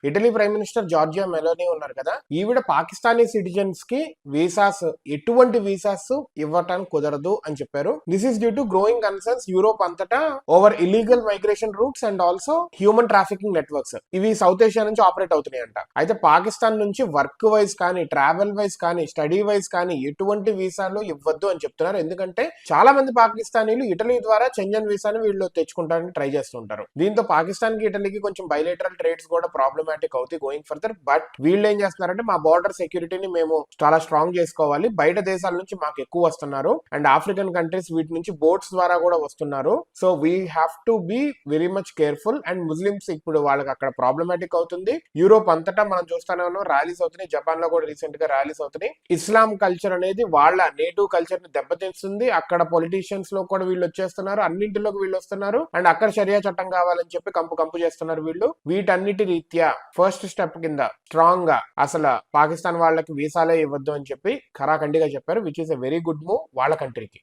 Italy prime minister Giorgia Meloni ఉన్నారు కదా, ఈవిడ పాకిస్తానీ సిటిజన్స్ కి వీసాస్, ఎటువంటి వీసాస్ ఇవ్వటానికి కుదరదు అని చెప్పారు. This is due to growing concerns Europe అంతటా over illegal migration routes and also human trafficking networks. ఇవి సౌత్ ఏషియా నుంచి ఆపరేట్ అవుతున్నాయి అంట. అయితే పాకిస్తాన్ నుంచి వర్క్ వైజ్ కానీ, ట్రావెల్ వైజ్ కానీ, స్టడీ వైజ్ కానీ ఎటువంటి వీసాలు ఇవ్వద్దు అని చెప్తున్నారు. ఎందుకంటే చాలా మంది పాకిస్తానీలు ఇటలీ ద్వారా చెంజన్ వీసాని వీళ్ళు తెచ్చుకుంటానికి ట్రై చేస్తుంటారు. దీంతో పాకిస్తాన్ కి ఇటలీకి కొంచెం బైలేటరల్ ట్రేడ్స్ కూడా ప్రాబ్లమాటిక్ అవుతాయి గోయింగ్ ఫర్దర్. బట్ వీళ్ళు ఏం చేస్తున్నారంటే మా బార్డర్ సెక్యూరిటీని మేము చాలా స్ట్రాంగ్ చేసుకోవాలి, బయట దేశాల నుంచి మాకు ఎక్కువ వస్తున్నారు అండ్ ఆఫ్రికన్ కంట్రీస్ వీటి నుంచి బోట్స్ ద్వారా కూడా వస్తున్నారు. So we have to be very much careful. And Muslims ఇప్పుడు వాళ్ళకి అక్కడ ప్రాబ్లమాటిక్ అవుతుంది. యూరోప్ అంతటా మనం చూస్తానే ఉన్నాం, ర్యాలీస్ అవుతున్నాయి. జపాన్ లో కూడా రీసెంట్ గా ర్యాలీస్ అవుతున్నాయి. ఇస్లాం కల్చర్ అనేది వాళ్ళ నేటివ్ కల్చర్ ని దెబ్బతీస్తుంది. అక్కడ పొలిటీషియన్స్ లో కూడా వీళ్ళు వచ్చేస్తున్నారు, అన్నింటిలోకి వీళ్ళు వస్తున్నారు అండ్ అక్కడ షరియా చట్టం కావాలని చెప్పి కంపు చేస్తున్నారు వీళ్ళు. వీటన్నిటి రీత్యా ఫస్ట్ స్టెప్ కింద స్ట్రాంగ్ గా అసలు పాకిస్తాన్ వాళ్ళకి వీసాలే ఇవ్వద్దు అని చెప్పి ఖరాఖండిగా చెప్పారు, which is a very good move వాళ్ళ కంట్రీకి.